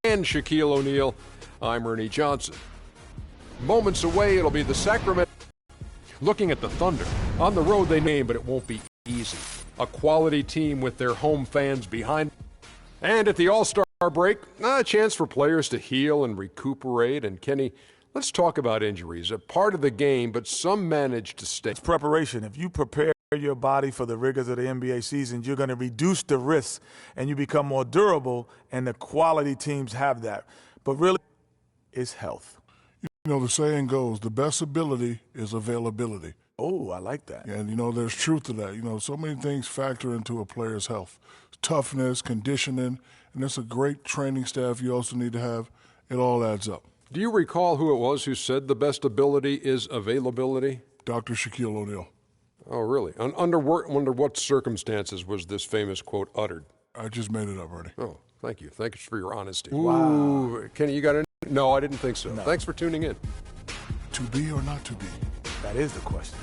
and Shaquille O'Neal. I'm Ernie Johnson. Moments away, it'll be the Sacramento. Looking at the Thunder. On the road they name, but it won't be easy. A quality team with their home fans behind. And at the All-Star break, a chance for players to heal and recuperate. And Kenny, let's talk about injuries. A part of the game, but some manage to stay. It's preparation. If you prepare your body for the rigors of the NBA season, you're going to reduce the risks and you become more durable, and the quality teams have that. But really, it's health. You know, the saying goes, the best ability is availability. Oh, I like that. And, you know, there's truth to that. You know, so many things factor into a player's health. Toughness, conditioning, and it's a great training staff you also need to have. It all adds up. Do you recall who it was who said the best ability is availability? Dr. Shaquille O'Neal. Oh, really? Under what circumstances was this famous quote uttered? I just made it up, Ernie. Oh, thank you. Thanks for your honesty. Wow. Ooh, Kenny, you got any? No, I didn't think so. No. Thanks for tuning in. To be or not to be? That is the question.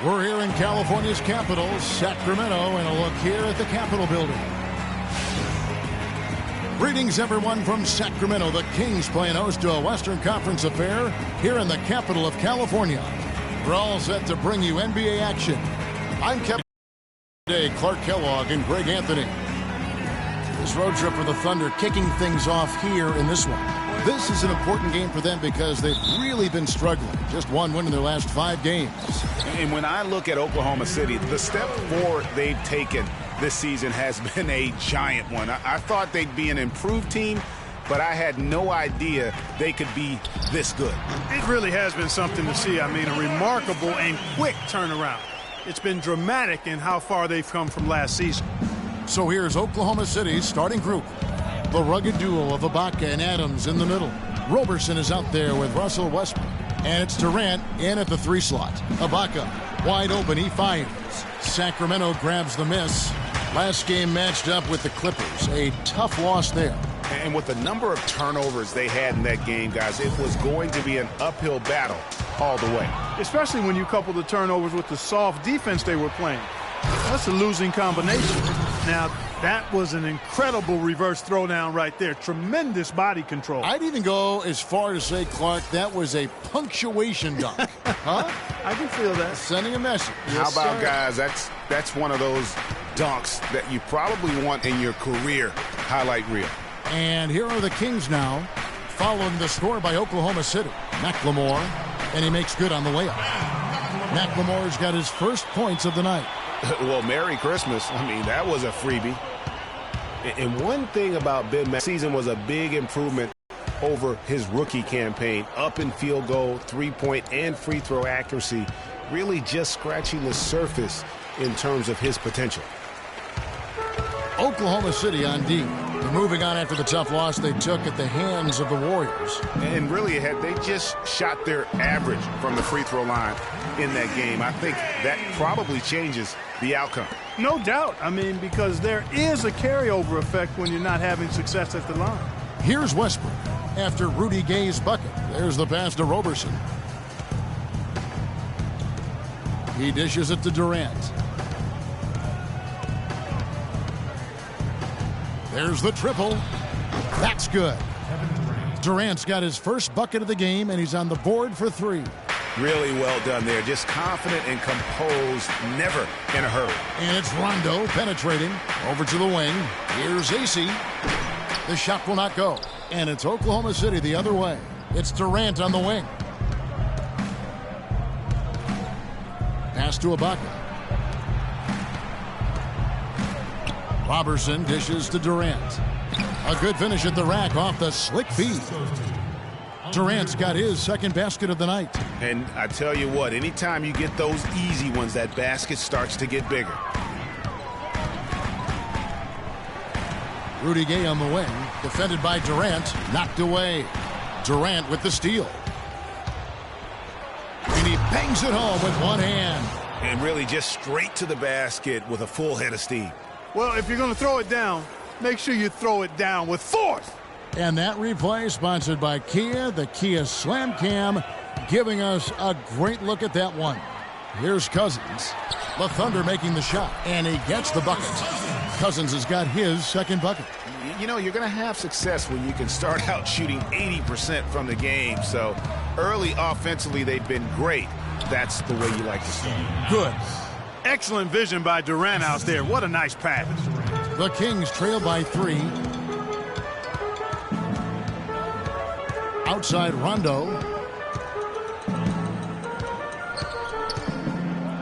We're here in California's capital, Sacramento, and a look here at the Capitol building. Greetings, everyone, from Sacramento. The Kings playing host to a Western Conference affair here in the capital of California. We're all set to bring you NBA action. I'm Kevin today, Clark Kellogg and Greg Anthony. This road trip for the Thunder kicking things off here in this one. This is an important game for them because they've really been struggling. Just one win in their last 5 games. And when I look at Oklahoma City, the step forward they've taken this season has been a giant one. I thought they'd be an improved team, but I had no idea they could be this good. It really has been something to see. I mean, a remarkable and quick turnaround. It's been dramatic in how far they've come from last season. So here's Oklahoma City's starting group. The rugged duo of Ibaka and Adams in the middle. Roberson is out there with Russell Westbrook. And it's Durant in at the 3 slot. Ibaka wide open, he fires. Sacramento grabs the miss. Last game matched up with the Clippers. A tough loss there. And with the number of turnovers they had in that game, guys, it was going to be an uphill battle all the way. Especially when you couple the turnovers with the soft defense they were playing. That's a losing combination. Now, that was an incredible reverse throwdown right there. Tremendous body control. I'd even go as far to say, Clark, that was a punctuation dunk. Huh? I can feel that. Sending a message. How about, sir. guys, that's one of those dunks that you probably want in your career highlight reel. And here are the Kings now, following the score by Oklahoma City. McLemore, and he makes good on the layup. McLemore's got his first points of the night. Well, Merry Christmas. I mean, that was a freebie. And one thing about Ben Mack's season was a big improvement over his rookie campaign. Up in field goal, three-point, and free throw accuracy. Really just scratching the surface in terms of his potential. Oklahoma City on D. They're moving on after the tough loss they took at the hands of the Warriors. And really, had they just shot their average from the free throw line in that game, I think that probably changes the outcome. No doubt. I mean, because there is a carryover effect when you're not having success at the line. Here's Westbrook after Rudy Gay's bucket. There's the pass to Roberson. He dishes it to Durant. There's the triple. That's good. Durant's got his first bucket of the game, and he's on the board for 3. Really well done there. Just confident and composed, never in a hurry. And it's Rondo penetrating over to the wing. Here's AC. The shot will not go. And it's Oklahoma City the other way. It's Durant on the wing. Pass to Ibaka. Roberson dishes to Durant. A good finish at the rack off the slick feed. Durant's got his second basket of the night. And I tell you what, anytime you get those easy ones, that basket starts to get bigger. Rudy Gay on the wing, defended by Durant, knocked away. Durant with the steal. And he bangs it home with one hand. And really just straight to the basket with a full head of steam. Well, if you're going to throw it down, make sure you throw it down with force. And that replay sponsored by Kia, the Kia Slam Cam, giving us a great look at that one. Here's Cousins. The Thunder making the shot, and he gets the bucket. Cousins has got his second bucket. You know, you're going to have success when you can start out shooting 80% from the game. So early offensively, they've been great. That's the way you like to start. Good. Excellent vision by Durant out there. What a nice pass. The Kings trail by 3. Outside Rondo.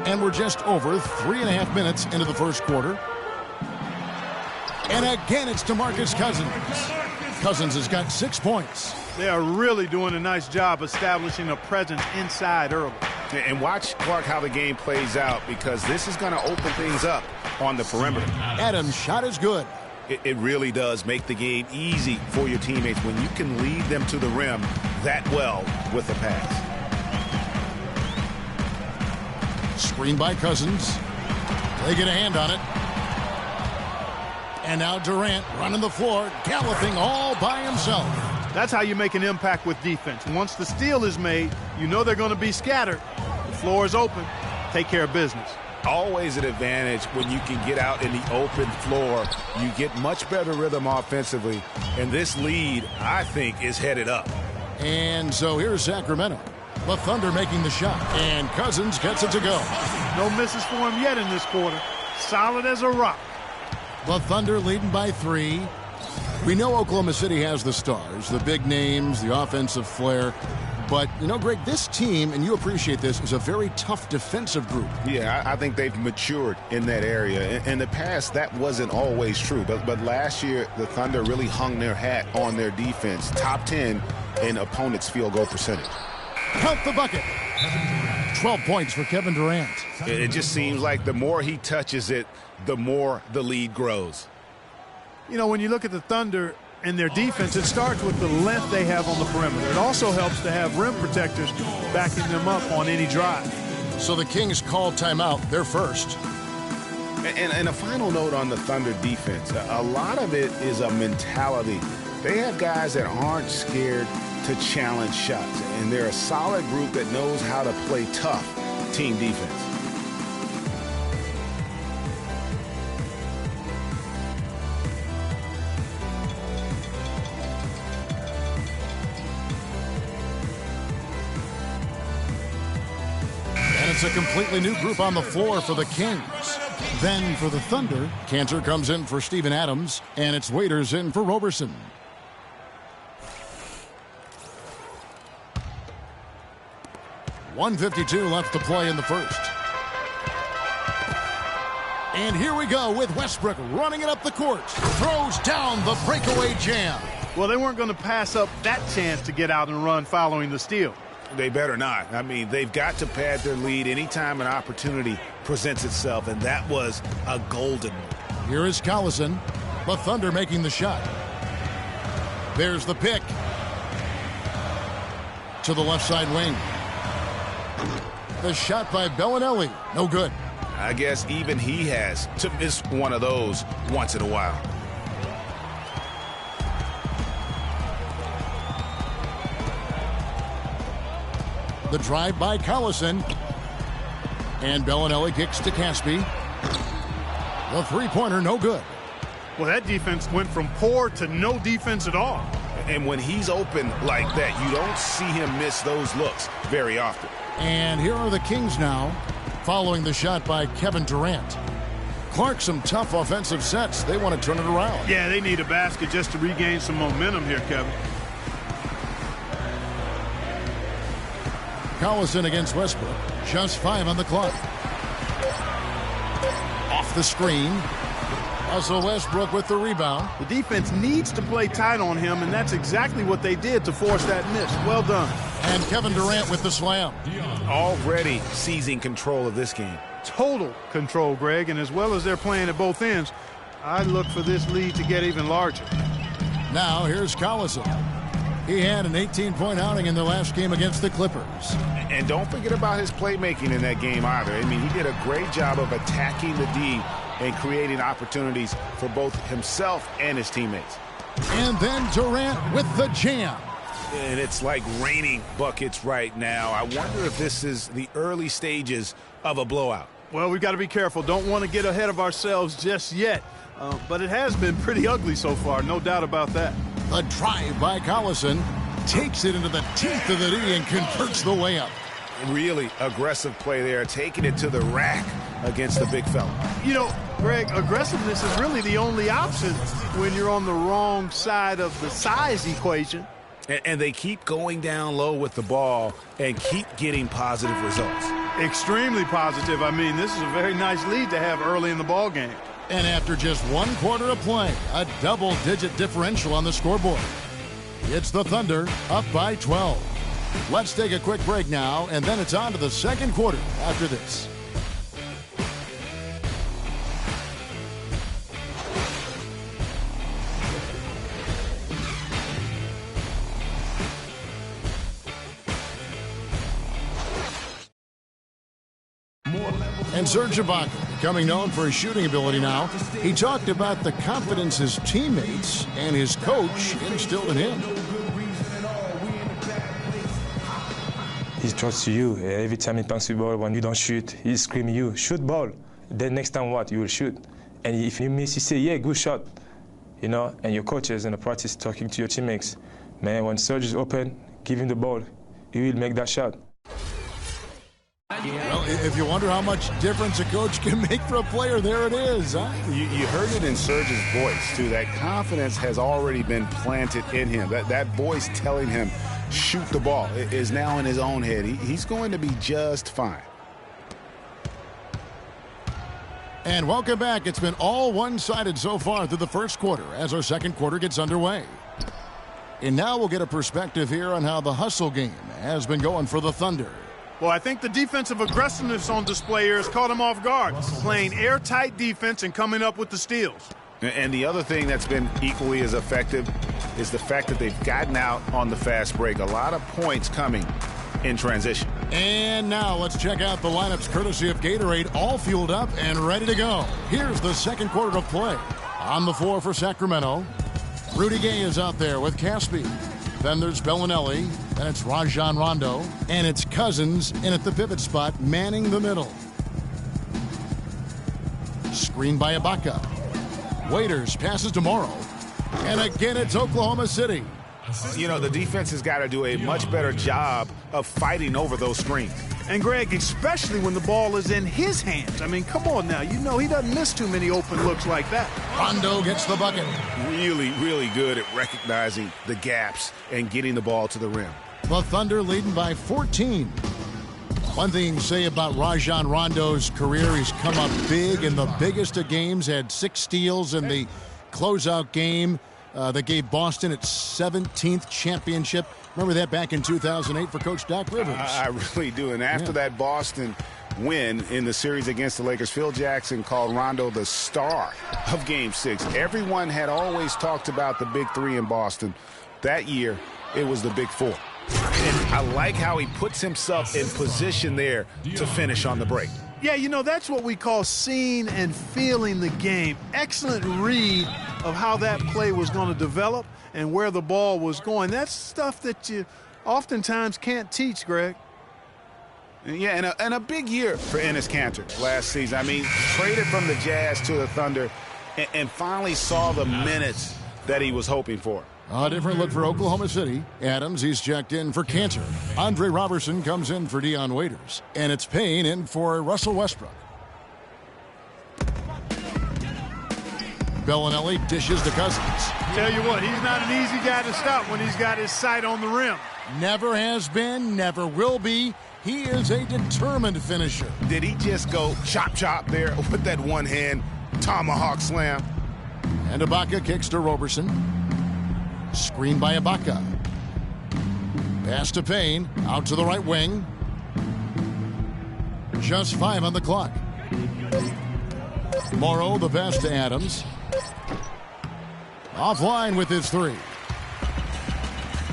And we're just over 3.5 minutes into the first quarter. And again, it's DeMarcus Cousins. Cousins has got 6 points. They are really doing a nice job establishing a presence inside early. And watch, Clark, how the game plays out, because this is going to open things up on the perimeter. Adams' shot is good. It really does make the game easy for your teammates when you can lead them to the rim that well with the pass. Screen by Cousins. They get a hand on it. And now Durant running the floor, galloping all by himself. That's how you make an impact with defense. Once the steal is made, you know they're going to be scattered. The floor is open. Take care of business. Always an advantage when you can get out in the open floor. You get much better rhythm offensively. And this lead, I think, is headed up. And so here's Sacramento. The Thunder making the shot. And Cousins gets it to go. No misses for him yet in this quarter. Solid as a rock. The Thunder leading by 3. We know Oklahoma City has the stars, the big names, the offensive flair. But, you know, Greg, this team, and you appreciate this, is a very tough defensive group. Yeah, I think they've matured in that area. In the past, that wasn't always true. But last year, the Thunder really hung their hat on their defense. Top 10 in opponents' field goal percentage. Count the bucket. 12 points for Kevin Durant. It just seems like the more he touches it, the more the lead grows. You know, when you look at the Thunder and their defense, it starts with the length they have on the perimeter. It also helps to have rim protectors backing them up on any drive. So the Kings call timeout. They're first. And a final note on the Thunder defense. A lot of it is a mentality. They have guys that aren't scared to challenge shots. And they're a solid group that knows how to play tough team defense. It's a completely new group on the floor for the Kings. Then for the Thunder, Cantor comes in for Steven Adams, and it's Waiters in for Roberson. .152 left to play in the first. And here we go with Westbrook running it up the court. Throws down the breakaway jam. Well, they weren't going to pass up that chance to get out and run following the steal. They better not. I mean, they've got to pad their lead anytime an opportunity presents itself, and that was a golden one. Here is Collison. The Thunder making the shot. There's the pick. To the left side wing. The shot by Bellinelli. No good. I guess even he has to miss one of those once in a while. The drive by Collison. And Bellinelli kicks to Caspi. The three-pointer, no good. Well, that defense went from poor to no defense at all. And when he's open like that, you don't see him miss those looks very often. And here are the Kings now, following the shot by Kevin Durant. Clark, some tough offensive sets. They want to turn it around. Yeah, they need a basket just to regain some momentum here, Kevin. Collison against Westbrook. Just 5 on the clock. Off the screen. Russell Westbrook with the rebound. The defense needs to play tight on him, and that's exactly what they did to force that miss. Well done. And Kevin Durant with the slam. Already seizing control of this game. Total control, Greg, and as well as they're playing at both ends, I look for this lead to get even larger. Now here's Collison. He had an 18-point outing in their last game against the Clippers. And don't forget about his playmaking in that game either. I mean, he did a great job of attacking the D and creating opportunities for both himself and his teammates. And then Durant with the jam. And it's like raining buckets right now. I wonder if this is the early stages of a blowout. Well, we've got to be careful. Don't want to get ahead of ourselves just yet. But it has been pretty ugly so far, no doubt about that. The drive by Collison takes it into the teeth of the D and converts the layup. Really aggressive play there, taking it to the rack against the big fella. You know, Greg, aggressiveness is really the only option when you're on the wrong side of the size equation. And they keep going down low with the ball and keep getting positive results. Extremely positive. I mean, this is a very nice lead to have early in the ball game. And after just 1 quarter of play, a double-digit differential on the scoreboard. It's the Thunder up by 12. Let's take a quick break now, and then it's on to the second quarter after this. And Serge Ibaka, becoming known for his shooting ability now, he talked about the confidence his teammates and his coach instilled in him. He trusts you. Every time he punches the ball, when you don't shoot, he screams you, shoot ball. Then next time what? You will shoot. And if you miss, you say, yeah, good shot. You know, and your coaches in the practice talking to your teammates. Man, when Serge is open, give him the ball. He will make that shot. Well, if you wonder how much difference a coach can make for a player, there it is, huh? You heard it in Serge's voice, too. That confidence has already been planted in him. That voice telling him, shoot the ball, is now in his own head. He's going to be just fine. And welcome back. It's been all one-sided so far through the first quarter as our second quarter gets underway. And now we'll get a perspective here on how the hustle game has been going for the Thunder. Well, I think the defensive aggressiveness on display here has caught him off guard, playing airtight defense and coming up with the steals. And the other thing that's been equally as effective is the fact that they've gotten out on the fast break. A lot of points coming in transition. And now let's check out the lineups courtesy of Gatorade, all fueled up and ready to go. Here's the second quarter of play. On the floor for Sacramento, Rudy Gay is out there with Caspi. Then there's Bellinelli, then it's Rajon Rondo, and it's Cousins in at the pivot spot, manning the middle. Screen by Ibaka. Waiters passes to Morrow. And again, it's Oklahoma City. You know, the defense has got to do a much better job of fighting over those screens. And, Greg, especially when the ball is in his hands. I mean, come on now. You know he doesn't miss too many open looks like that. Rondo gets the bucket. Really, really good at recognizing the gaps and getting the ball to the rim. The Thunder leading by 14. One thing you can say about Rajon Rondo's career, he's come up big in the biggest of games, had 6 steals in the closeout game that gave Boston its 17th championship. Remember that back in 2008 for Coach Doc Rivers. I really do. And after that Boston win in the series against the Lakers, Phil Jackson called Rondo the star of Game 6. Everyone had always talked about the big 3 in Boston. That year, it was the big 4. And I like how he puts himself in position there to finish on the break. Yeah, you know, that's what we call seeing and feeling the game. Excellent read of how that play was going to develop and where the ball was going. That's stuff that you oftentimes can't teach, Greg. Yeah, and a big year for Enes Kanter last season. I mean, traded from the Jazz to the Thunder and finally saw the minutes that he was hoping for. A different look for Oklahoma City. Adams, he's checked in for Kanter. Andre Robertson comes in for Dion Waiters. And it's Payne in for Russell Westbrook. Bellinelli dishes to Cousins. Tell you what, he's not an easy guy to stop when he's got his sight on the rim. Never has been, never will be. He is a determined finisher. Did he just go chop there with that one-hand tomahawk slam? And Ibaka kicks to Robertson. Screen by Ibaka. Pass to Payne. Out to the right wing. Just 5 on the clock. Morrow, the pass to Adams. Offline with his 3.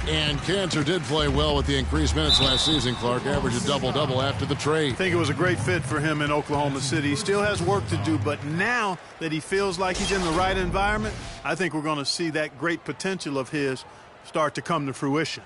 And Cantor did play well with the increased minutes last season, Clark. Averaged a double-double after the trade. I think it was a great fit for him in Oklahoma City. He still has work to do, but now that he feels like he's in the right environment, I think we're going to see that great potential of his start to come to fruition.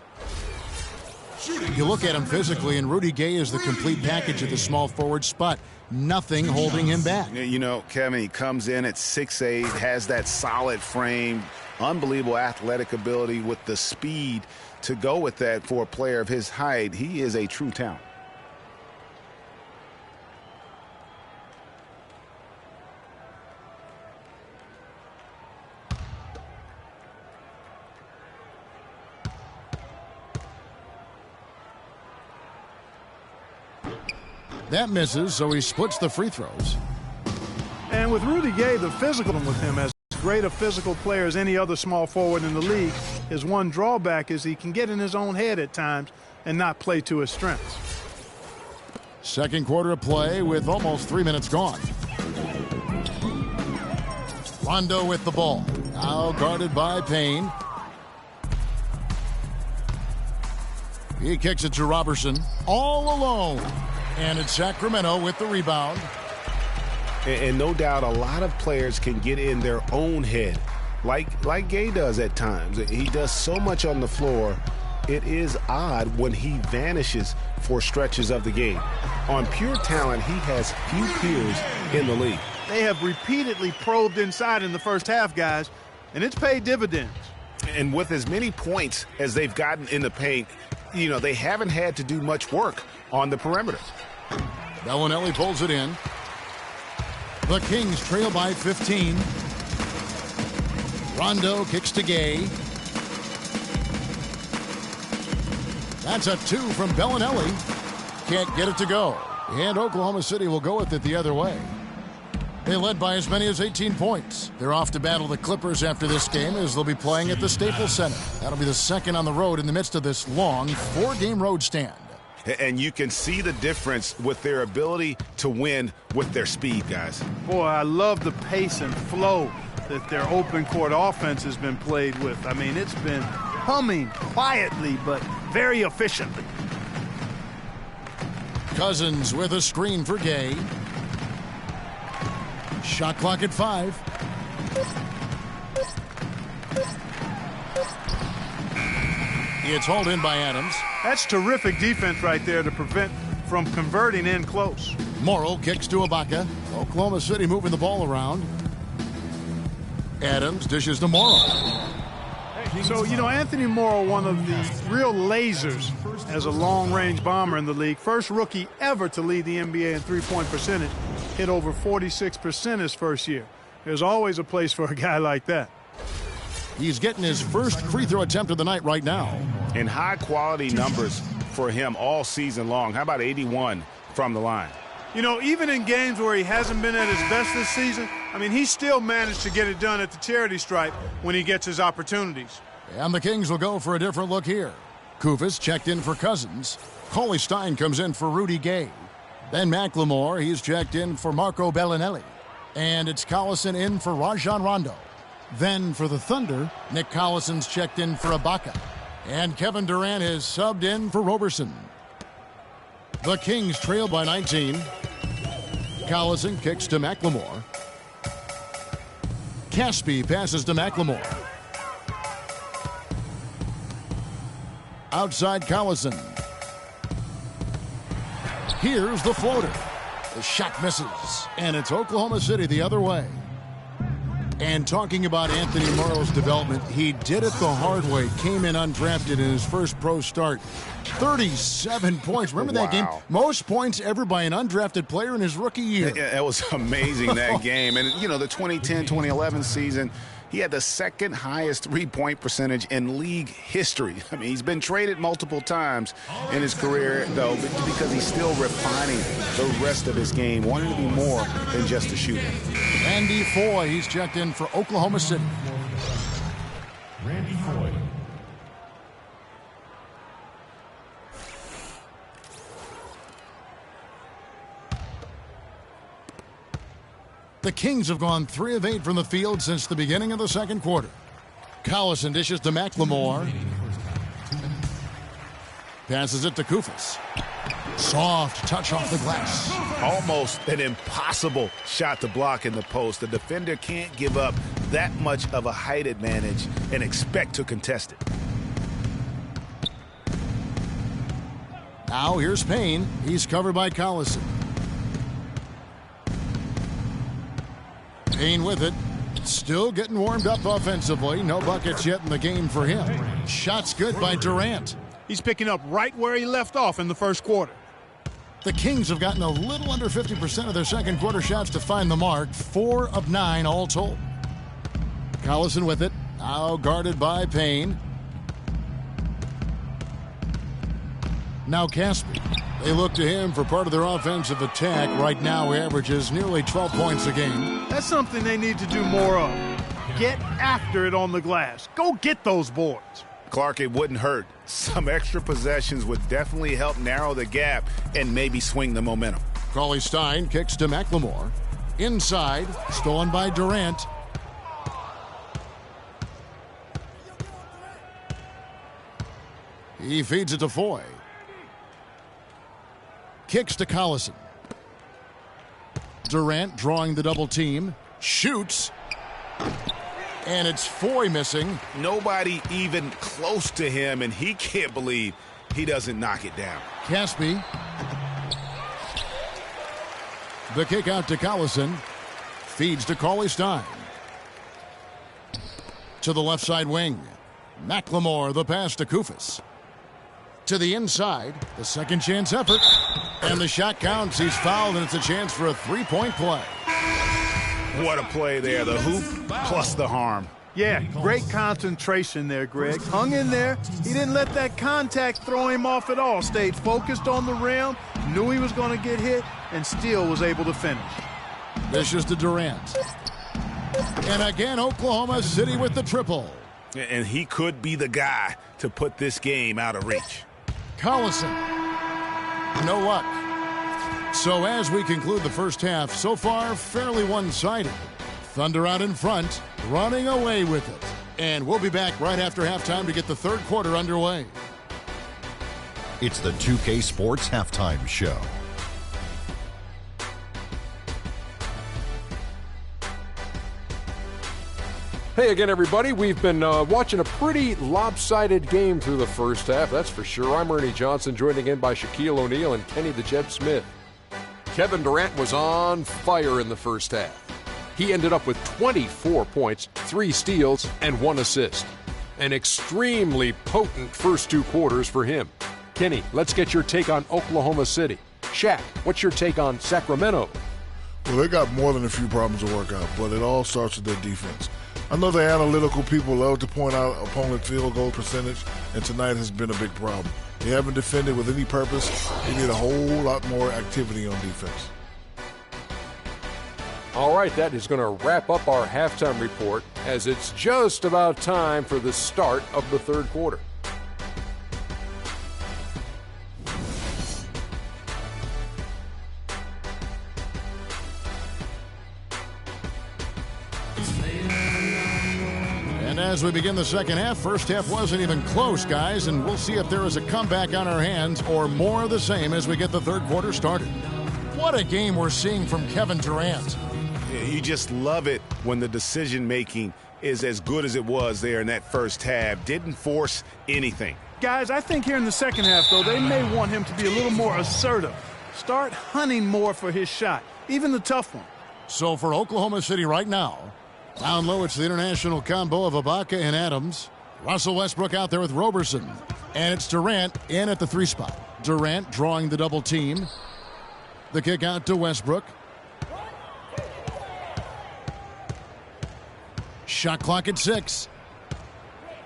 You look at him physically, and Rudy Gay is the complete package at the small forward spot. Nothing holding him back. You know, Kevin, he comes in at 6'8", has that solid frame, unbelievable athletic ability with the speed to go with that for a player of his height. He is a true talent. That misses, so he splits the free throws. And with Rudy Gay, the physical with him, as great a physical player as any other small forward in the league, his one drawback is he can get in his own head at times and not play to his strengths. Second quarter of play with almost 3 minutes gone. Rondo with the ball. Now guarded by Payne. He kicks it to Robertson. All alone. And it's Sacramento with the rebound. And no doubt a lot of players can get in their own head, like Gay does at times. He does so much on the floor. It is odd when he vanishes for stretches of the game. On pure talent, he has few peers in the league. They have repeatedly probed inside in the first half, guys, and it's paid dividends. And with as many points as they've gotten in the paint, you know, they haven't had to do much work on the perimeter. Bellinelli pulls it in. The Kings trail by 15. Rondo kicks to Gay. That's a 2 from Bellinelli. Can't get it to go. And Oklahoma City will go with it the other way. They led by as many as 18 points. They're off to battle the Clippers after this game, as they'll be playing at the Staples Center. That'll be the second on the road in the midst of this long 4-game road stand. And you can see the difference with their ability to win with their speed, guys. Boy, I love the pace and flow that their open court offense has been played with. I mean, it's been humming quietly but very efficiently. Cousins with a screen for Gay. Shot clock at 5. It's hauled in by Adams. That's terrific defense right there to prevent from converting in close. Morrow kicks to Ibaka. Oklahoma City moving the ball around. Adams dishes to Morrow. So, you know, Anthony Morrow, one of the real lasers as a long-range bomber in the league. First rookie ever to lead the NBA in three-point percentage. Hit over 46% his first year. There's always a place for a guy like that. He's getting his first free throw attempt of the night right now. And high-quality numbers for him all season long. How about 81 from the line? You know, even in games where he hasn't been at his best this season, I mean, he still managed to get it done at the charity stripe when he gets his opportunities. And the Kings will go for a different look here. Kufis checked in for Cousins. Cauley Stein comes in for Rudy Gay. Then McLemore, he's checked in for Marco Bellinelli. And it's Collison in for Rajon Rondo. Then for the Thunder, Nick Collison's checked in for Ibaka. And Kevin Durant is subbed in for Roberson. The Kings trail by 19. Collison kicks to McLemore. Caspi passes to McLemore. Outside Collison. Here's the floater. The shot misses. And it's Oklahoma City the other way. And talking about Anthony Morrow's development, he did it the hard way. Came in undrafted in his first pro start. 37 points. Remember that game? Most points ever by an undrafted player in his rookie year. It was amazing, that game. And, you know, the 2010-2011 season, he had the second highest three-point percentage in league history. I mean, he's been traded multiple times in his career, though, because he's still refining the rest of his game, wanting to be more than just a shooter. Randy Foye, he's checked in for Oklahoma City. Randy Foye. The Kings have gone 3 of 8 from the field since the beginning of the second quarter. Collison dishes to McLemore. Passes it to Koufos. Soft touch off the glass. Almost an impossible shot to block in the post. The defender can't give up that much of a height advantage and expect to contest it. Now here's Payne. He's covered by Collison. Payne with it. Still getting warmed up offensively. No buckets yet in the game for him. Shots good by Durant. He's picking up right where he left off in the first quarter. The Kings have gotten a little under 50% of their second quarter shots to find the mark. 4 of 9 all told. Collison with it. Now guarded by Payne. Now Caspi. They look to him for part of their offensive attack. Right now he averages nearly 12 points a game. That's something they need to do more of. Get after it on the glass. Go get those boards. Clark, it wouldn't hurt. Some extra possessions would definitely help narrow the gap and maybe swing the momentum. Cauley-Stein kicks to McLemore. Inside, stolen by Durant. He feeds it to Foy. Kicks to Collison. Durant drawing the double team. Shoots. And it's Foy missing. Nobody even close to him, and he can't believe he doesn't knock it down. Caspi. The kick out to Collison. Feeds to Cauley-Stein. To the left side wing. McLemore, the pass to Koufos. To the inside. The second chance effort. And the shot counts. He's fouled, and it's a chance for a three-point play. What a play there. The hoop plus the harm. Yeah, great concentration there, Greg. Hung in there. He didn't let that contact throw him off at all. Stayed focused on the rim, knew he was going to get hit, and still was able to finish. Vicious to Durant. And again, Oklahoma City with the triple. And he could be the guy to put this game out of reach. Collison. No luck. So as we conclude the first half, so far fairly one-sided. Thunder out in front, running away with it. And we'll be back right after halftime to get the third quarter underway. It's the 2K Sports Halftime Show. Hey again, everybody. We've been watching a pretty lopsided game through the first half, that's for sure. I'm Ernie Johnson, joined again by Shaquille O'Neal and Kenny the Jet Smith. Kevin Durant was on fire in the first half. He ended up with 24 points, 3 steals, and 1 assist. An extremely potent first 2 quarters for him. Kenny, let's get your take on Oklahoma City. Shaq, what's your take on Sacramento? Well, they got more than a few problems to work out, but it all starts with their defense. I know the analytical people love to point out opponent field goal percentage, and tonight has been a big problem. They haven't defended with any purpose. They need a whole lot more activity on defense. All right, that is going to wrap up our halftime report as it's just about time for the start of the third quarter. And as we begin the second half, first half wasn't even close, guys, and we'll see if there is a comeback on our hands or more of the same as we get the third quarter started. What a game we're seeing from Kevin Durant. Yeah, you just love it when the decision-making is as good as it was there in that first half. Didn't force anything. Guys, I think here in the second half, though, they may want him to be a little more assertive. Start hunting more for his shot, even the tough one. So for Oklahoma City right now, down low, it's the international combo of Ibaka and Adams. Russell Westbrook out there with Roberson. And it's Durant in at the 3 spot. Durant drawing the double team. The kick out to Westbrook. Shot clock at 6.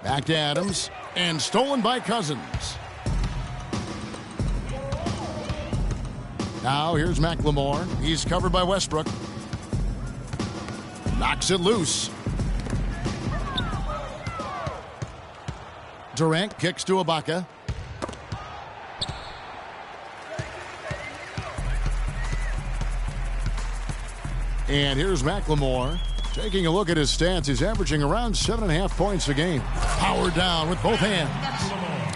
Back to Adams. And stolen by Cousins. Now here's McLemore. He's covered by Westbrook. Knocks it loose. Durant kicks to Ibaka. And here's McLemore. Taking a look at his stats, he's averaging around 7.5 points a game. Powered down with both hands.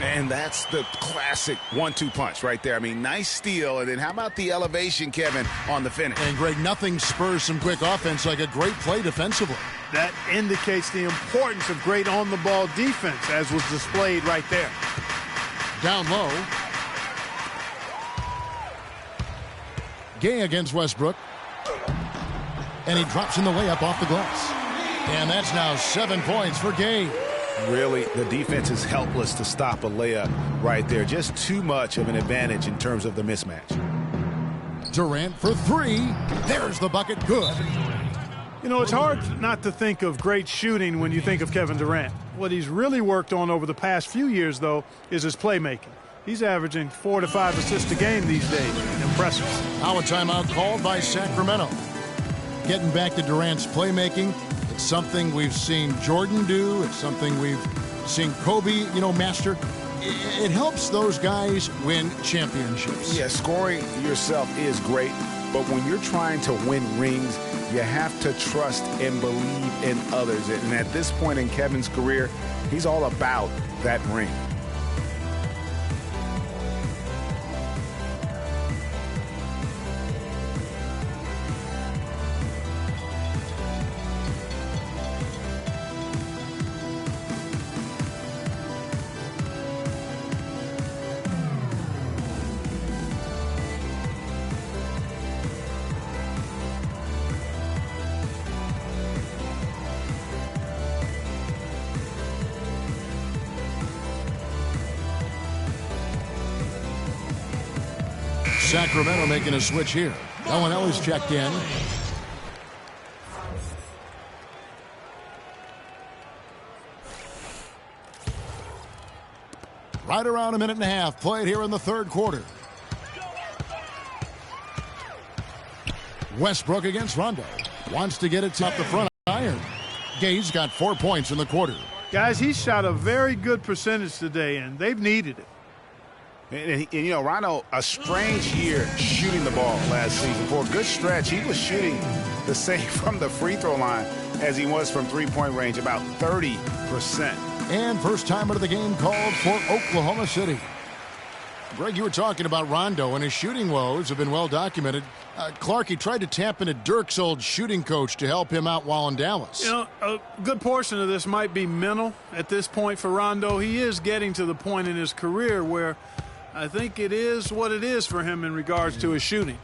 And that's the classic 1-2 punch right there. I mean, nice steal, and then how about the elevation, Kevin, on the finish? And, Greg, nothing spurs some quick offense like a great play defensively. That indicates the importance of great on-the-ball defense, as was displayed right there. Down low. Gay against Westbrook. And he drops in the layup off the glass. And that's now 7 points for Gay. Really, the defense is helpless to stop a layup right there. Just too much of an advantage in terms of the mismatch. Durant for three. There's the bucket. Good. You know, it's hard not to think of great shooting when you think of Kevin Durant. What he's really worked on over the past few years, though, is his playmaking. He's averaging 4 to 5 assists a game these days. Impressive. Now a timeout called by Sacramento. Getting back to Durant's playmaking, it's something we've seen Jordan do. It's something we've seen Kobe, master. It helps those guys win championships. Yeah, scoring yourself is great, but when you're trying to win rings, you have to trust and believe in others. And at this point in Kevin's career, he's all about that ring. Sacramento making a switch here. Ellis checked in. Right around a minute and a half played here in the third quarter. Westbrook against Rondo. Wants to get it to the front iron. Gay's got 4 points in the quarter. Guys, he shot a very good percentage today, and they've needed it. And Rondo, a strange year shooting the ball last season. For a good stretch, he was shooting the same from the free throw line as he was from three-point range, about 30%. And first time out of the game called for Oklahoma City. Greg, you were talking about Rondo, and his shooting woes have been well documented. Clark, he tried to tap into Dirk's old shooting coach to help him out while in Dallas. A good portion of this might be mental at this point for Rondo. He is getting to the point in his career where I think it is what it is for him in regards to his shooting.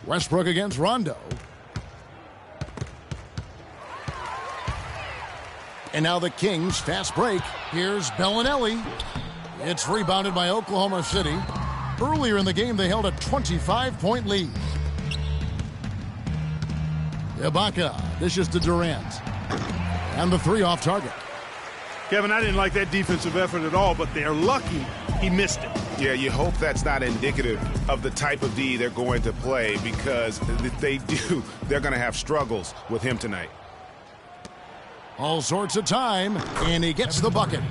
Westbrook against Rondo. And now the Kings fast break. Here's Bellinelli. It's rebounded by Oklahoma City. Earlier in the game, they held a 25-point lead. Ibaka dishes to Durant. And the three off target. Kevin, I didn't like that defensive effort at all, but they're lucky he missed it. Yeah, you hope that's not indicative of the type of D they're going to play, because if they do, they're going to have struggles with him tonight. All sorts of time, and he gets the bucket.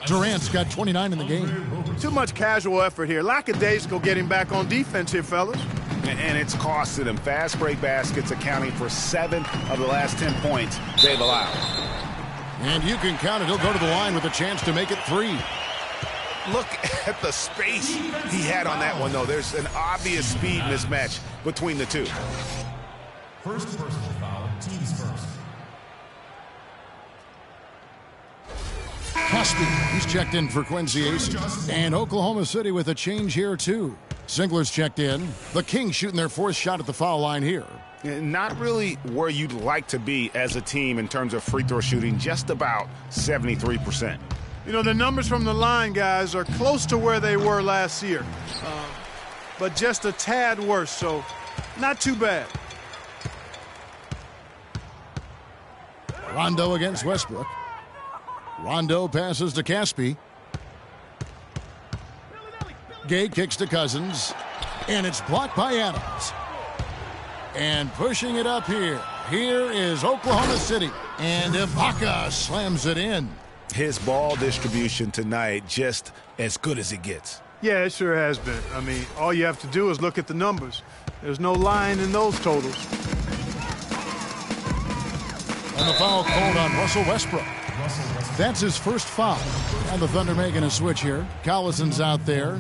Durant's got 29 in the game. Too much casual effort here. Lackadaisical getting back on defense here, fellas. And it's costed him. Fast break baskets accounting for 7 of the last 10 points they've allowed. And you can count it. He'll go to the line with a chance to make it 3. Look at the space he had on that one, though. There's an obvious speed mismatch between the two. First personal foul, teams first. Caspi, he's checked in for Quincy Aces. And Oklahoma City with a change here, too. Singler's checked in. The Kings shooting their 4th shot at the foul line here. Not really where you'd like to be as a team in terms of free throw shooting, just about 73%. The numbers from the line, guys, are close to where they were last year, but just a tad worse, so not too bad. Rondo against Westbrook. Rondo passes to Caspi. Gay kicks to Cousins, and it's blocked by Adams. And pushing it up here. Here is Oklahoma City. And Ibaka slams it in. His ball distribution tonight just as good as it gets. Yeah, it sure has been. I mean, all you have to do is look at the numbers. There's no line in those totals. And the foul called on Russell Westbrook. That's his first foul. And the Thunder making a switch here. Collison's out there.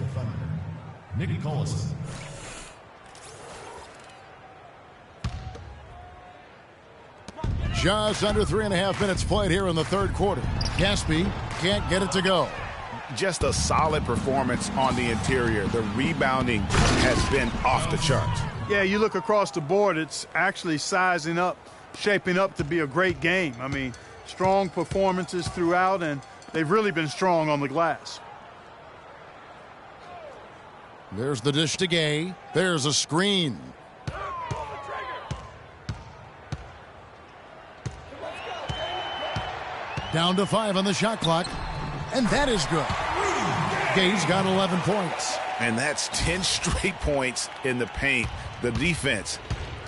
Nick Collison. Just under 3.5 minutes played here in the third quarter. Gaspy can't get it to go. Just a solid performance on the interior. The rebounding has been off the charts. Yeah, you look across the board, it's actually sizing up, shaping up to be a great game. I mean, strong performances throughout, and they've really been strong on the glass. There's the dish to Gay. There's a screen. Down to 5 on the shot clock, and that is good. Gay's got 11 points. And that's 10 straight points in the paint. The defense,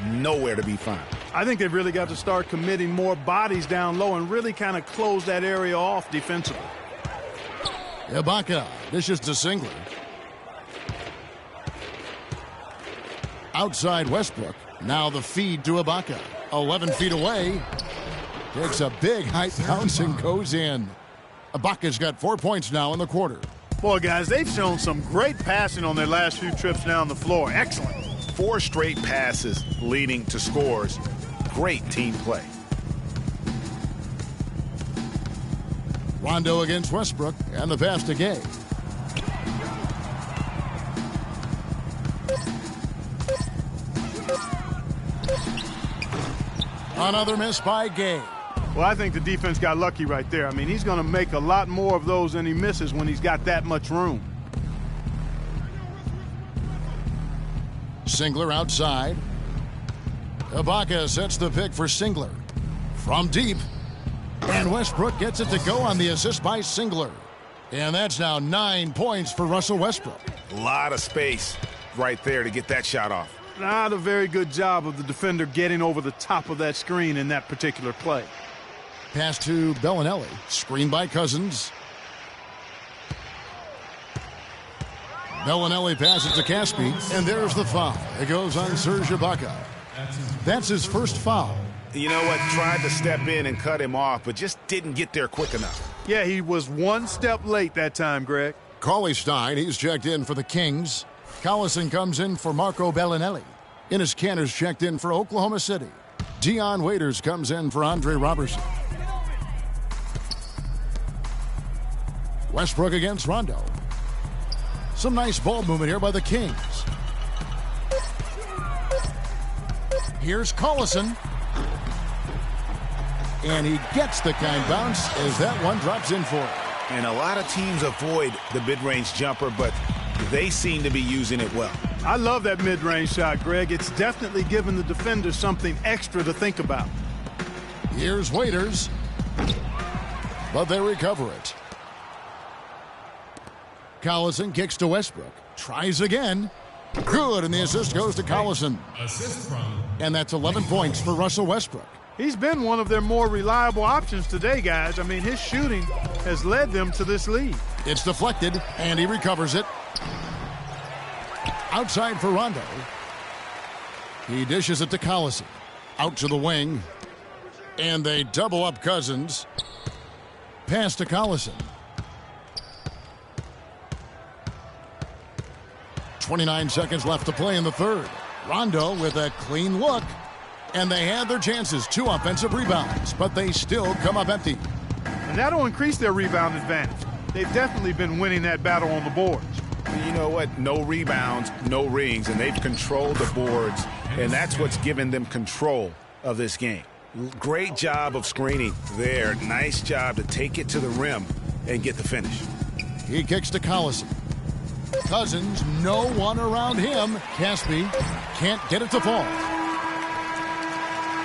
nowhere to be found. I think they've really got to start committing more bodies down low and really kind of close that area off defensively. Ibaka dishes to Singler. Outside Westbrook. Now the feed to Ibaka. 11 feet away. Takes a big high bounce and goes in. Ibaka's got 4 points now in the quarter. Boy, guys, they've shown some great passing on their last few trips down the floor. Excellent. 4 straight passes leading to scores. Great team play. Rondo against Westbrook, and the pass to Gay. Another miss by Gay. Well, I think the defense got lucky right there. I mean, he's going to make a lot more of those than he misses when he's got that much room. Singler outside. Ibaka sets the pick for Singler. From deep. And Westbrook gets it to go on the assist by Singler. And that's now 9 points for Russell Westbrook. A lot of space right there to get that shot off. Not a very good job of the defender getting over the top of that screen in that particular play. Pass to Bellinelli. Screen by Cousins. Bellinelli passes to Caspi, and there's the foul. It goes on Serge Ibaka. That's his first foul. You know what? Tried to step in and cut him off, but just didn't get there quick enough. Yeah, he was one step late that time, Greg. Cauley-Stein, he's checked in for the Kings. Collison comes in for Marco Bellinelli. Enes Kanter's checked in for Oklahoma City. Dion Waiters comes in for Andre Robertson. Westbrook against Rondo. Some nice ball movement here by the Kings. Here's Collison. And he gets the kind bounce as that one drops in for him. And a lot of teams avoid the mid-range jumper, but they seem to be using it well. I love that mid-range shot, Greg. It's definitely given the defender something extra to think about. Here's Waiters. But they recover it. Collison kicks to Westbrook. Tries again. Good, and the assist goes to Collison. Assist from. And that's 11 points for Russell Westbrook. He's been one of their more reliable options today, guys. I mean, his shooting has led them to this lead. It's deflected, and he recovers it. Outside for Rondo. He dishes it to Collison. Out to the wing. And they double up Cousins. Pass to Collison. 29 seconds left to play in the third. Rondo with a clean look. And they had their chances. 2 offensive rebounds, but they still come up empty. And that'll increase their rebound advantage. They've definitely been winning that battle on the boards. You know what? No rebounds, no rings, and they've controlled the boards, and that's what's given them control of this game. Great job of screening there. Nice job to take it to the rim and get the finish. He kicks to Collison. Cousins, no one around him. Caspi can't get it to fall.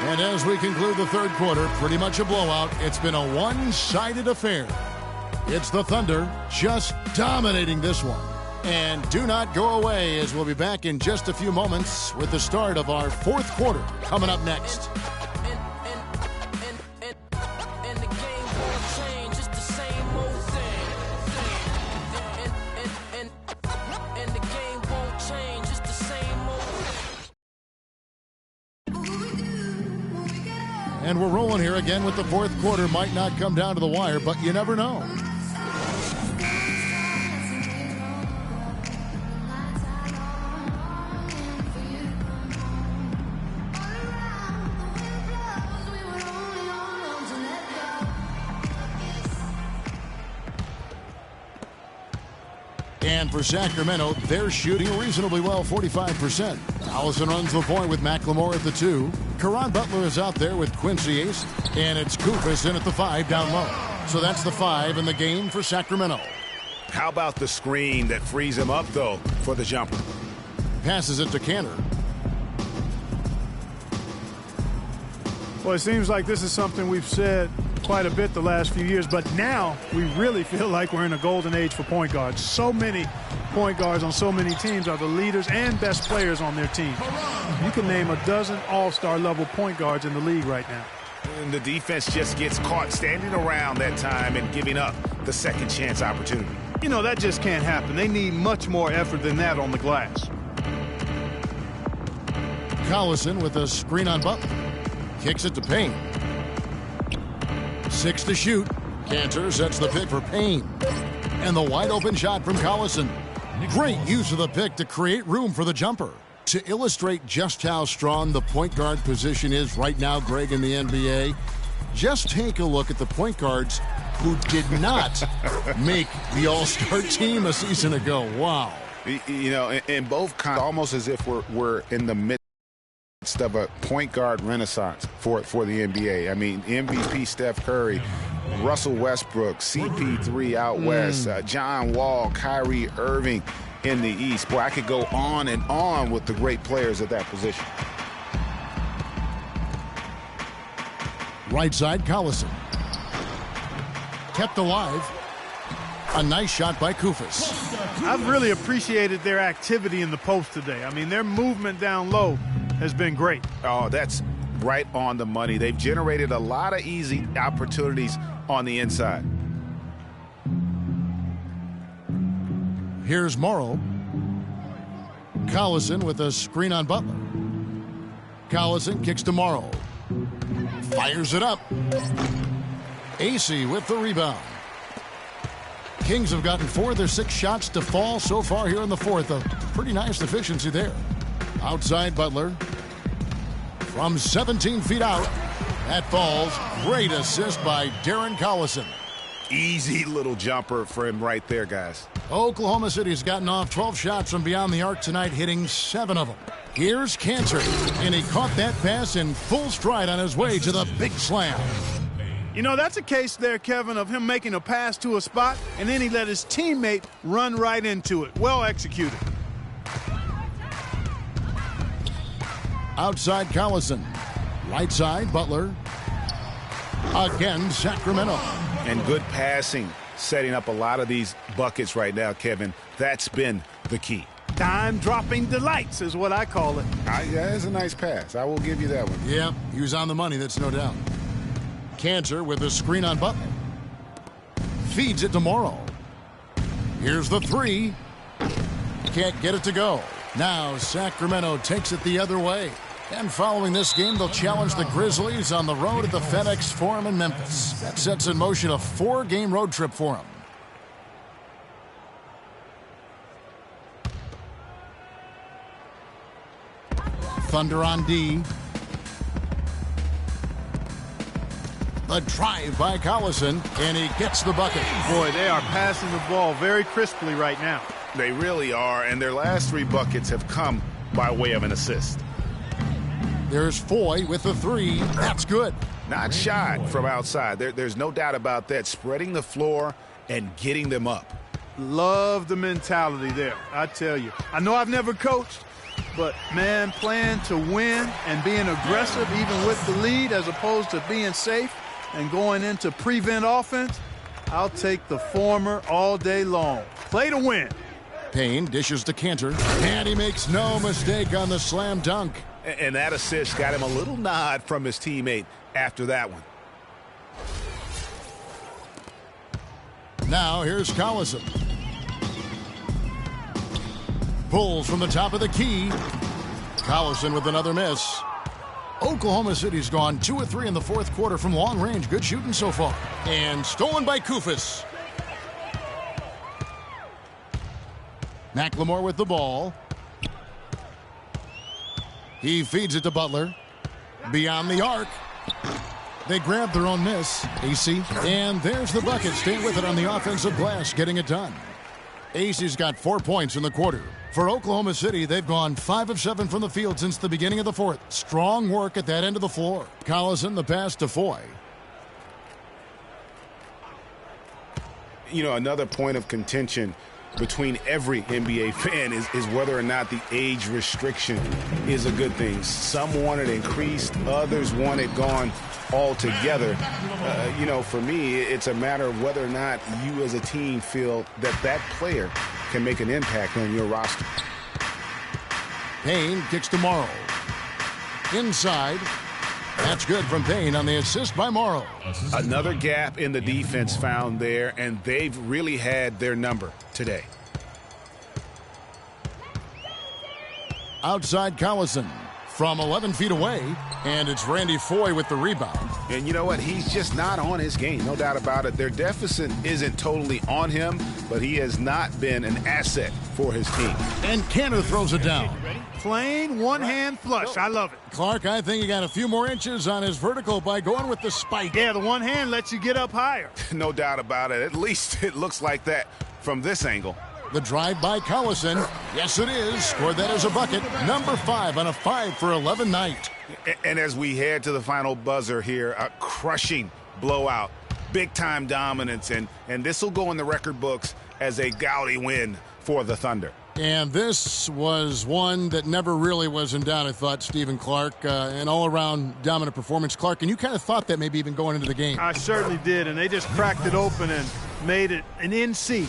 And as we conclude the third quarter, pretty much a blowout. It's been a one-sided affair. It's the Thunder just dominating this one. And do not go away, as we'll be back in just a few moments with the start of our fourth quarter coming up next. And we're rolling here again with the fourth quarter. Might not come down to the wire, but you never know. And for Sacramento, they're shooting reasonably well, 45%. Allison runs the point with McLemore at the 2. Caron Butler is out there with Quincy Ace. And it's Koufos in at the 5 down low. So that's the 5 in the game for Sacramento. How about the screen that frees him up, though, for the jumper? Passes it to Cantor. Well, it seems like this is something we've said quite a bit the last few years, but now we really feel like we're in a golden age for point guards. So many point guards on so many teams are the leaders and best players on their team. You can name a dozen all-star level point guards in the league right now. And the defense just gets caught standing around that time and giving up the second chance opportunity. You know, that just can't happen. They need much more effort than that on the glass. Collison with a screen on Butler. Kicks it to Payne. 6 to shoot. Cantor sets the pick for Payne. And the wide open shot from Collison. Great use of the pick to create room for the jumper. To illustrate just how strong the point guard position is right now, Greg, in the NBA, just take a look at the point guards who did not make the All-Star team a season ago. Wow. You know, in both kinds, almost as if we're in the midst of a point guard renaissance for the NBA. I mean, MVP Steph Curry, Russell Westbrook, CP3 out west, John Wall, Kyrie Irving in the East. Boy, I could go on and on with the great players at that position. Right side, Collison. Kept alive. A nice shot by Koufos. I've really appreciated their activity in the post today. I mean, their movement down low has been great. Oh, that's right on the money. They've generated a lot of easy opportunities on the inside. Here's Morrow. Collison with a screen on Butler. Collison kicks to Morrow. Fires it up. AC with the rebound. Kings have gotten 4 of their 6 shots to fall so far here in the fourth. A pretty nice efficiency there. Outside Butler. From 17 feet out. That falls. Great assist by Darren Collison. Easy little jumper for him right there, guys. Oklahoma City's gotten off 12 shots from beyond the arc tonight, hitting 7 of them. Here's Cantor, and he caught that pass in full stride on his way to the big slam. You know, that's a case there, Kevin, of him making a pass to a spot, and then he let his teammate run right into it. Well executed. Outside Collison. Right side, Butler. Again, Sacramento. And good passing, setting up a lot of these buckets right now, Kevin. That's been the key. Dime-dropping delights is what I call it. Yeah, it's a nice pass. I will give you that one. Yeah, he was on the money, that's no doubt. Cantor with a screen on Butler. Feeds it to Morrow. Here's the 3. Can't get it to go. Now Sacramento takes it the other way. And following this game, they'll challenge the Grizzlies on the road at the FedEx Forum in Memphis. That sets in motion a 4-game road trip for them. Thunder on D. The drive by Collison, and he gets the bucket. Boy, they are passing the ball very crisply right now. They really are, and their last 3 buckets have come by way of an assist. There's Foy with the 3. That's good. Not shot from outside. There's no doubt about that. Spreading the floor and getting them up. Love the mentality there, I tell you. I know I've never coached, but, man, playing to win and being aggressive even with the lead as opposed to being safe and going into prevent offense, I'll take the former all day long. Play to win. Payne dishes to Cantor, and he makes no mistake on the slam dunk. And that assist got him a little nod from his teammate after that one. Now here's Collison. Pulls from the top of the key. Collison with another miss. Oklahoma City's gone 2 of 3 in the fourth quarter from long range. Good shooting so far. And stolen by Koufos. McLemore with the ball. He feeds it to Butler. Beyond the arc. They grab their own miss. AC. And there's the bucket. Stay with it on the offensive glass, getting it done. AC's got 4 points in the quarter. For Oklahoma City, they've gone 5 of 7 from the field since the beginning of the fourth. Strong work at that end of the floor. Collison, the pass to Foy. You know, another point of contention between every NBA fan is whether or not the age restriction is a good thing. Some want it increased, others want it gone altogether. You know, for me, it's a matter of whether or not you as a team feel that that player can make an impact on your roster. Payne kicks to Morrow. Inside. That's good from Payne on the assist by Morrow. Another gap in the defense found there, and they've really had their number today. Outside Collison from 11 feet away, and it's Randy Foy with the rebound. And you know what? He's just not on his game, no doubt about it. Their deficit isn't totally on him, but he has not been an asset for his team. And Cantor throws it down. Plain one-hand flush. I love it. Clark, I think he got a few more inches on his vertical by going with the spike. Yeah, the one hand lets you get up higher. No doubt about it. At least it looks like that from this angle. The drive by Collison. Yes, it is. Scored that as a bucket. Number 5 on a 5 for 11 night. And as we head to the final buzzer here, a crushing blowout. Big-time dominance, and this will go in the record books as a gaudy win for the Thunder. And this was one that never really was in doubt, I thought, Stephen Clark. An all-around dominant performance. Clark, and you kind of thought that maybe even going into the game. I certainly did, and they just cracked it open and made it an NC.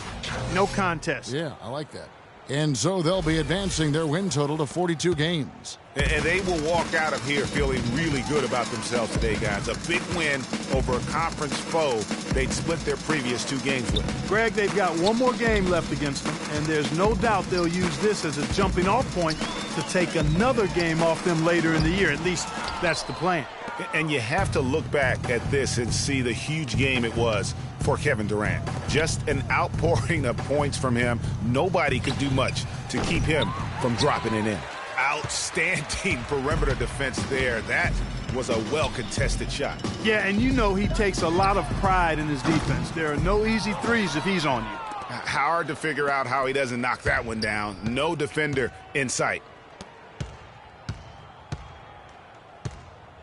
No contest. Yeah, I like that. And so they'll be advancing their win total to 42 games. And they will walk out of here feeling really good about themselves today, guys. A big win over a conference foe they'd split their previous 2 games with. Greg, they've got one more game left against them, and there's no doubt they'll use this as a jumping-off point to take another game off them later in the year. At least that's the plan. And you have to look back at this and see the huge game it was for Kevin Durant. Just an outpouring of points from him. Nobody could do much to keep him from dropping it in. Outstanding perimeter defense there. That was a well-contested shot. Yeah, and you know he takes a lot of pride in his defense. There are no easy threes if he's on you. Hard to figure out how he doesn't knock that one down. No defender in sight.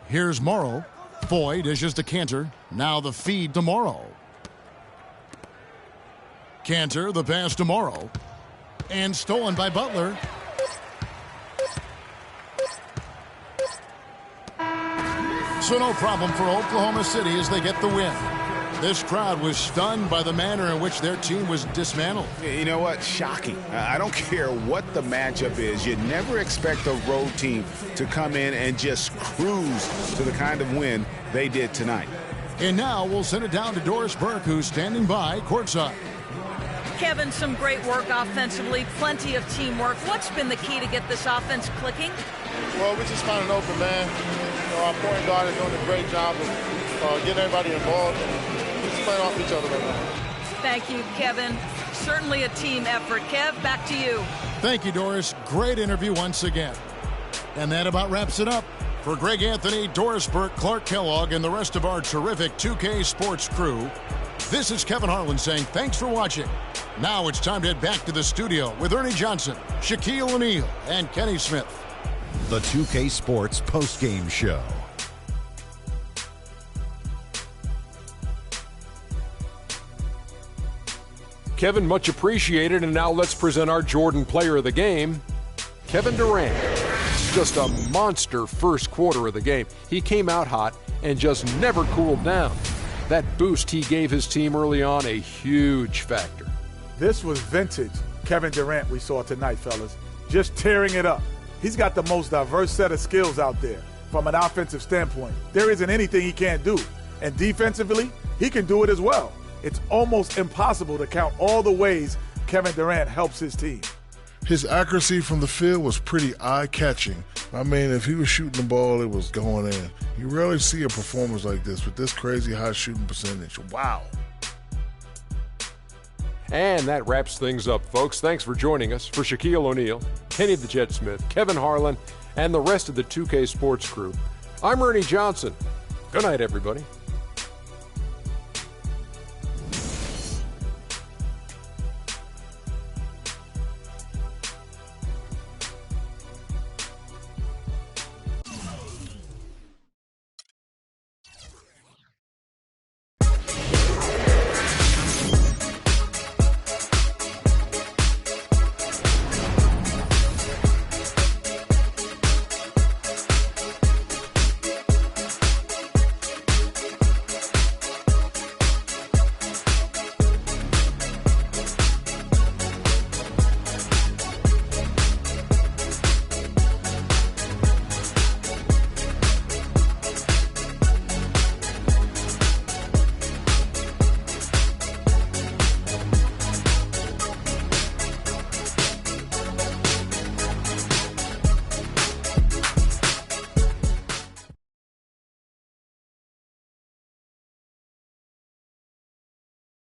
Here's Morrow. Foy dishes to Cantor. Now the feed to Morrow. Cantor, the pass to Morrow. And stolen by Butler. So no problem for Oklahoma City as they get the win. This crowd was stunned by the manner in which their team was dismantled. You know what? Shocking. I don't care what the matchup is. You never expect a road team to come in and just cruise to the kind of win they did tonight. And now we'll send it down to Doris Burke, who's standing by courtside. Kevin, some great work offensively, plenty of teamwork. What's been the key to get this offense clicking? Well, we just found an open man. You know, our point guard is doing a great job of getting everybody involved and just playing off each other right now. Thank you, Kevin. Certainly a team effort. Kev, back to you. Thank you, Doris. Great interview once again. And that about wraps it up. For Greg Anthony, Doris Burke, Clark Kellogg, and the rest of our terrific 2K Sports crew, this is Kevin Harlan saying thanks for watching. Now it's time to head back to the studio with Ernie Johnson, Shaquille O'Neal, and Kenny Smith. The 2K Sports postgame show. Kevin, much appreciated, and now let's present our Jordan Player of the Game, Kevin Durant. Just a monster first quarter of the game. He came out hot and just never cooled down. That boost he gave his team early on, a huge factor. This was vintage Kevin Durant we saw tonight, fellas. Just tearing it up. He's got the most diverse set of skills out there from an offensive standpoint. There isn't anything he can't do. And defensively, he can do it as well. It's almost impossible to count all the ways Kevin Durant helps his team. His accuracy from the field was pretty eye-catching, I mean, if he was shooting the ball, it was going in. You rarely see a performance like this with this crazy high shooting percentage. Wow. And that wraps things up, folks. Thanks for joining us. For Shaquille O'Neal, Kenny the Jet Smith, Kevin Harlan, and the rest of the 2K Sports crew, I'm Ernie Johnson. Good night, everybody.